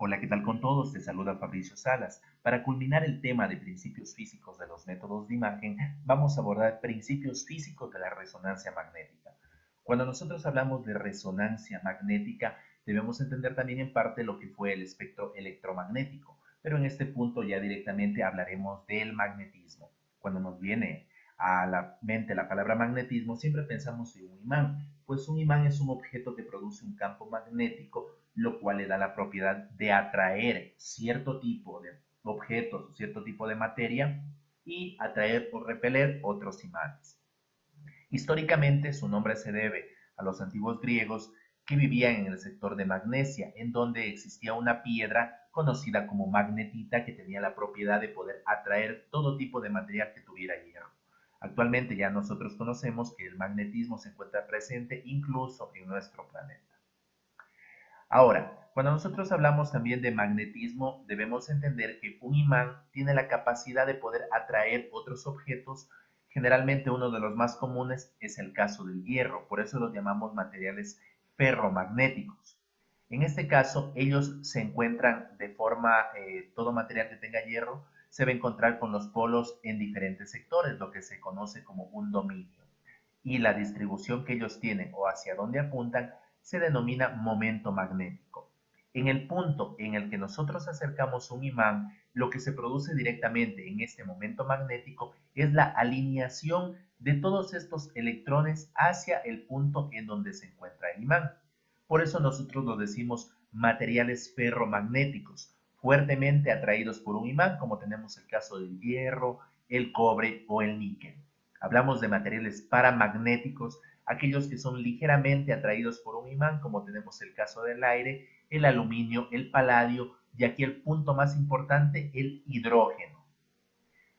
Hola, ¿qué tal con todos? Te saluda Fabricio Salas. Para culminar el tema de principios físicos de los métodos de imagen, vamos a abordar principios físicos de la resonancia magnética. Cuando nosotros hablamos de resonancia magnética, debemos entender también en parte lo que fue el espectro electromagnético, pero en este punto ya directamente hablaremos del magnetismo. Cuando nos viene a la mente la palabra magnetismo, siempre pensamos en un imán, pues un imán es un objeto que produce un campo magnético, lo cual le da la propiedad de atraer cierto tipo de objetos, cierto tipo de materia y atraer o repeler otros imanes. Históricamente su nombre se debe a los antiguos griegos que vivían en el sector de Magnesia, en donde existía una piedra conocida como magnetita que tenía la propiedad de poder atraer todo tipo de material que tuviera hierro. Actualmente ya nosotros conocemos que el magnetismo se encuentra presente incluso en nuestro planeta. Ahora, cuando nosotros hablamos también de magnetismo, debemos entender que un imán tiene la capacidad de poder atraer otros objetos. Generalmente uno de los más comunes es el caso del hierro, por eso los llamamos materiales ferromagnéticos. En este caso, ellos se encuentran de forma, todo material que tenga hierro se va a encontrar con los polos en diferentes sectores, lo que se conoce como un dominio. Y la distribución que ellos tienen o hacia dónde apuntan se denomina momento magnético. En el punto en el que nosotros acercamos un imán, lo que se produce directamente en este momento magnético es la alineación de todos estos electrones hacia el punto en donde se encuentra el imán. Por eso nosotros lo decimos materiales ferromagnéticos, fuertemente atraídos por un imán, como tenemos el caso del hierro, el cobre o el níquel. Hablamos de materiales paramagnéticos, aquellos que son ligeramente atraídos por un imán, como tenemos el caso del aire, el aluminio, el paladio y aquí el punto más importante, el hidrógeno.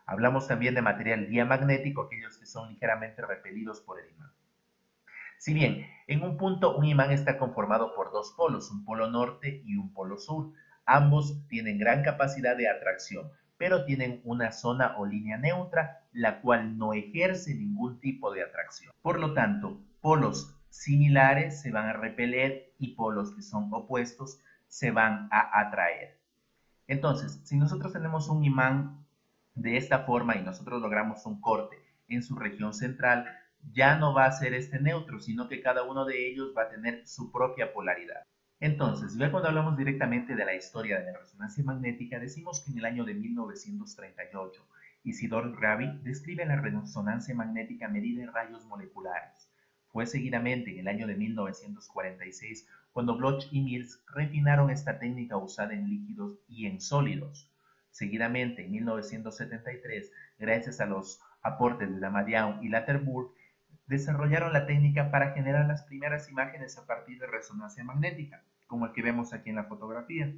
Hablamos también de material diamagnético, aquellos que son ligeramente repelidos por el imán. Si bien en un punto un imán está conformado por dos polos, un polo norte y un polo sur, ambos tienen gran capacidad de atracción, pero tienen una zona o línea neutra, la cual no ejerce ningún tipo de atracción. Por lo tanto, polos similares se van a repeler y polos que son opuestos se van a atraer. Entonces, si nosotros tenemos un imán de esta forma y nosotros logramos un corte en su región central, ya no va a ser este neutro, sino que cada uno de ellos va a tener su propia polaridad. Entonces, ya cuando hablamos directamente de la historia de la resonancia magnética, decimos que en el año de 1938, Isidore Rabi describe la resonancia magnética medida en rayos moleculares. Fue seguidamente en el año de 1946 cuando Bloch y Mills refinaron esta técnica usada en líquidos y en sólidos. Seguidamente, en 1973, gracias a los aportes de Damadian y Latterburg, desarrollaron la técnica para generar las primeras imágenes a partir de resonancia magnética, como el que vemos aquí en la fotografía.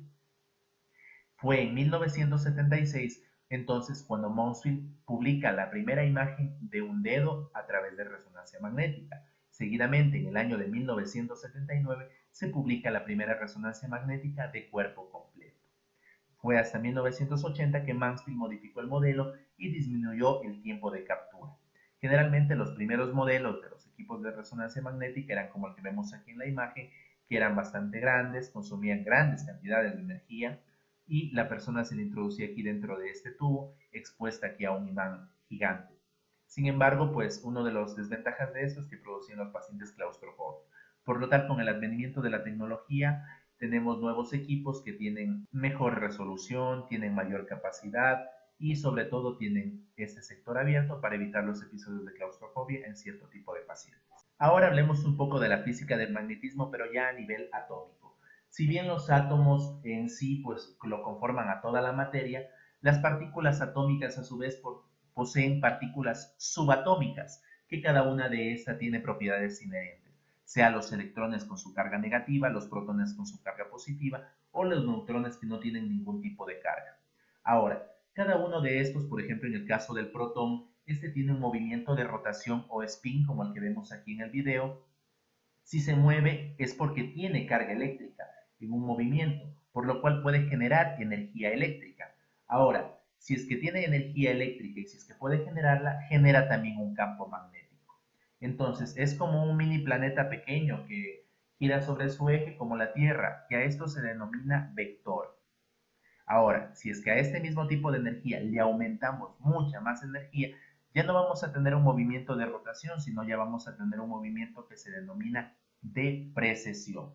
Fue en 1976 entonces cuando Mansfield publica la primera imagen de un dedo a través de resonancia magnética. Seguidamente, en el año de 1979, se publica la primera resonancia magnética de cuerpo completo. Fue hasta 1980 que Mansfield modificó el modelo y disminuyó el tiempo de captura. Generalmente los primeros modelos de los equipos de resonancia magnética eran como el que vemos aquí en la imagen, que eran bastante grandes, consumían grandes cantidades de energía y la persona se le introducía aquí dentro de este tubo, expuesta aquí a un imán gigante. Sin embargo, pues una de las desventajas de esto es que producían los pacientes claustrofóbicos. Por lo tanto, con el advenimiento de la tecnología, tenemos nuevos equipos que tienen mejor resolución, tienen mayor capacidad y sobre todo tienen este sector abierto para evitar los episodios de claustrofobia en cierto tipo de pacientes. Ahora hablemos un poco de la física del magnetismo, pero ya a nivel atómico. Si bien los átomos en sí pues lo conforman a toda la materia, las partículas atómicas a su vez poseen partículas subatómicas, que cada una de estas tiene propiedades inherentes, sea los electrones con su carga negativa, los protones con su carga positiva o los neutrones que no tienen ningún tipo de carga. Ahora, cada uno de estos, por ejemplo, en el caso del protón, este tiene un movimiento de rotación o spin, como el que vemos aquí en el video. Si se mueve es porque tiene carga eléctrica en un movimiento, por lo cual puede generar energía eléctrica. Ahora, si es que tiene energía eléctrica y si es que puede generarla, genera también un campo magnético. Entonces, es como un mini planeta pequeño que gira sobre su eje como la Tierra, que a esto se denomina vector. Ahora, si es que a este mismo tipo de energía le aumentamos mucha más energía, ya no vamos a tener un movimiento de rotación, sino ya vamos a tener un movimiento que se denomina de precesión.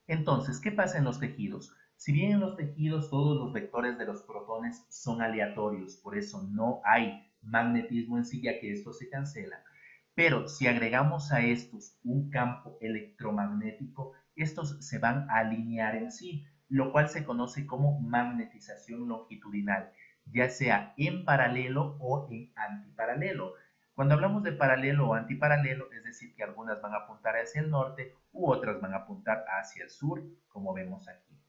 Entonces, ¿qué pasa en los tejidos? Si bien en los tejidos todos los vectores de los protones son aleatorios, por eso no hay magnetismo en sí, ya que estos se cancelan, pero si agregamos a estos un campo electromagnético, estos se van a alinear en sí, lo cual se conoce como magnetización longitudinal, ya sea en paralelo o en antiparalelo. Cuando hablamos de paralelo o antiparalelo, es decir, que algunas van a apuntar hacia el norte u otras van a apuntar hacia el sur, como vemos aquí.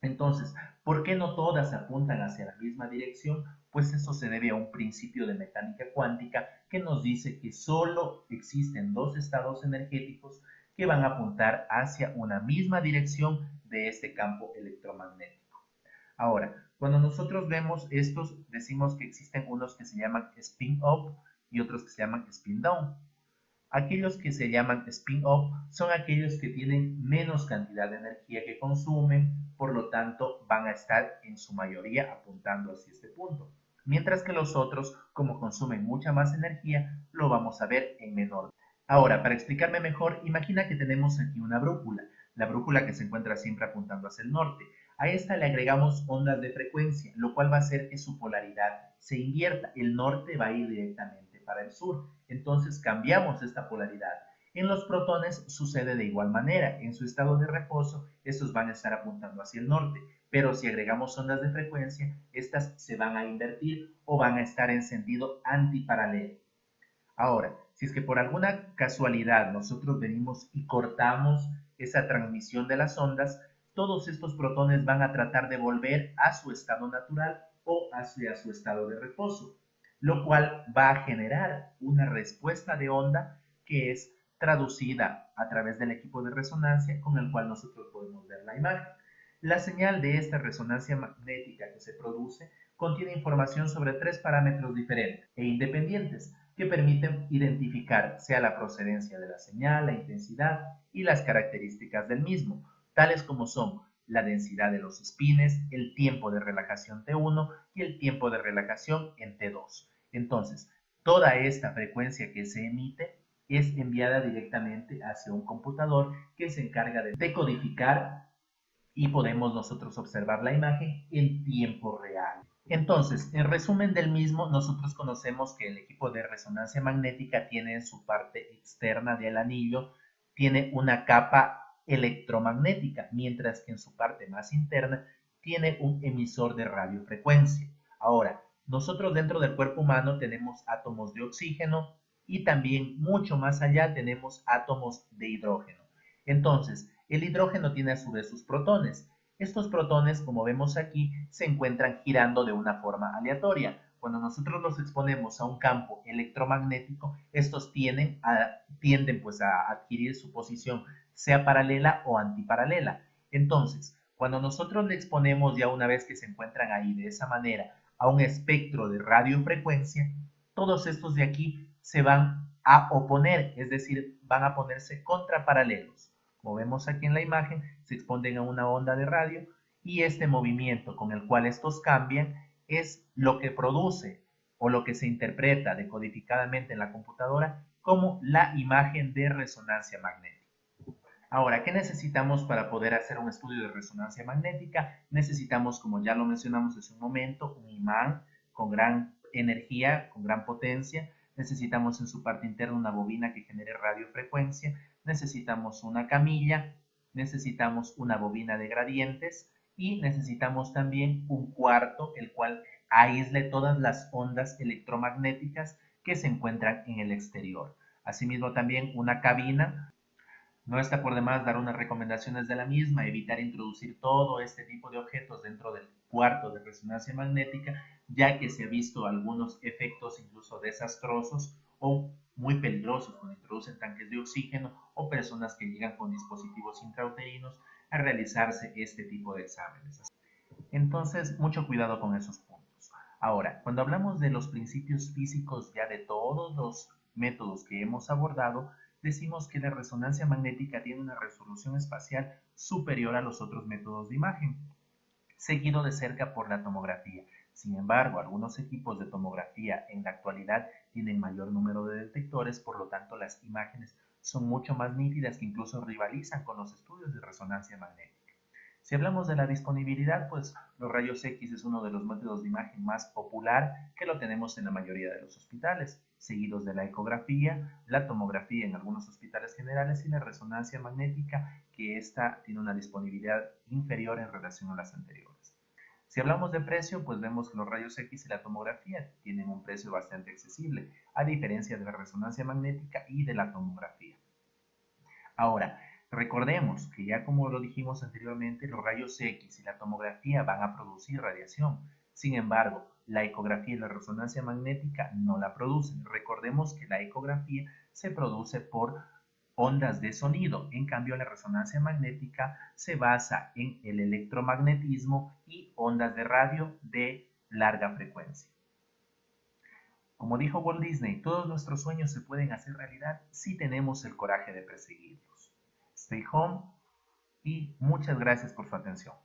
Entonces, ¿por qué no todas apuntan hacia la misma dirección? Pues eso se debe a un principio de mecánica cuántica que nos dice que solo existen dos estados energéticos que van a apuntar hacia una misma dirección de este campo electromagnético. Ahora, cuando nosotros vemos estos, decimos que existen unos que se llaman spin up y otros que se llaman spin down. Aquellos que se llaman spin-off son aquellos que tienen menos cantidad de energía que consumen, por lo tanto van a estar en su mayoría apuntando hacia este punto. Mientras que los otros, como consumen mucha más energía, lo vamos a ver en menor. Ahora, para explicarme mejor, imagina que tenemos aquí una brújula, la brújula que se encuentra siempre apuntando hacia el norte. A esta le agregamos ondas de frecuencia, lo cual va a hacer que su polaridad se invierta. El norte va a ir directamente para el sur. Entonces cambiamos esta polaridad. En los protones sucede de igual manera. En su estado de reposo, estos van a estar apuntando hacia el norte. Pero si agregamos ondas de frecuencia, estas se van a invertir o van a estar en sentido antiparalelo. Ahora, si es que por alguna casualidad nosotros venimos y cortamos esa transmisión de las ondas, todos estos protones van a tratar de volver a su estado natural o hacia su estado de reposo, lo cual va a generar una respuesta de onda que es traducida a través del equipo de resonancia con el cual nosotros podemos ver la imagen. La señal de esta resonancia magnética que se produce contiene información sobre tres parámetros diferentes e independientes que permiten identificar sea la procedencia de la señal, la intensidad y las características del mismo, tales como son la densidad de los espines, el tiempo de relajación T1 y el tiempo de relajación en T2. Entonces, toda esta frecuencia que se emite es enviada directamente hacia un computador que se encarga de decodificar y podemos nosotros observar la imagen en tiempo real. Entonces, en resumen del mismo, nosotros conocemos que el equipo de resonancia magnética tiene en su parte externa del anillo, tiene una capa electromagnética, mientras que en su parte más interna tiene un emisor de radiofrecuencia. Ahora, nosotros dentro del cuerpo humano tenemos átomos de oxígeno y también mucho más allá tenemos átomos de hidrógeno. Entonces, el hidrógeno tiene a su vez sus protones. Estos protones, como vemos aquí, se encuentran girando de una forma aleatoria. Cuando nosotros los exponemos a un campo electromagnético, estos tienden pues a adquirir su posición, sea paralela o antiparalela. Entonces, cuando nosotros le exponemos ya una vez que se encuentran ahí de esa manera a un espectro de radiofrecuencia, todos estos de aquí se van a oponer, es decir, van a ponerse contraparalelos. Como vemos aquí en la imagen, se exponen a una onda de radio y este movimiento con el cual estos cambian es lo que produce o lo que se interpreta decodificadamente en la computadora como la imagen de resonancia magnética. Ahora, ¿qué necesitamos para poder hacer un estudio de resonancia magnética? Necesitamos, como ya lo mencionamos hace un momento, un imán con gran energía, con gran potencia. Necesitamos en su parte interna una bobina que genere radiofrecuencia. Necesitamos una camilla. Necesitamos una bobina de gradientes. Y necesitamos también un cuarto, el cual aísle todas las ondas electromagnéticas que se encuentran en el exterior. Asimismo, también una cabina. No está por demás dar unas recomendaciones de la misma, evitar introducir todo este tipo de objetos dentro del cuarto de resonancia magnética, ya que se ha visto algunos efectos incluso desastrosos o muy peligrosos cuando introducen tanques de oxígeno o personas que llegan con dispositivos intrauterinos a realizarse este tipo de exámenes. Entonces, mucho cuidado con esos puntos. Ahora, cuando hablamos de los principios físicos ya de todos los métodos que hemos abordado, decimos que la resonancia magnética tiene una resolución espacial superior a los otros métodos de imagen. seguido de cerca por la tomografía. Sin embargo, algunos equipos de tomografía en la actualidad tienen mayor número de detectores, por lo tanto las imágenes son mucho más nítidas que incluso rivalizan con los estudios de resonancia magnética. Si hablamos de la disponibilidad, pues los rayos X es uno de los métodos de imagen más popular que lo tenemos en la mayoría de los hospitales, seguidos de la ecografía, la tomografía en algunos hospitales generales y la resonancia magnética, que esta tiene una disponibilidad inferior en relación a las anteriores. Si hablamos de precio, pues vemos que los rayos X y la tomografía tienen un precio bastante accesible, a diferencia de la resonancia magnética y de la tomografía. Ahora, recordemos que ya como lo dijimos anteriormente, los rayos X y la tomografía van a producir radiación. Sin embargo, la ecografía y la resonancia magnética no la producen. Recordemos que la ecografía se produce por ondas de sonido. En cambio, la resonancia magnética se basa en el electromagnetismo y ondas de radio de larga frecuencia. Como dijo Walt Disney, todos nuestros sueños se pueden hacer realidad si tenemos el coraje de perseguirlos. Stay home y muchas gracias por su atención.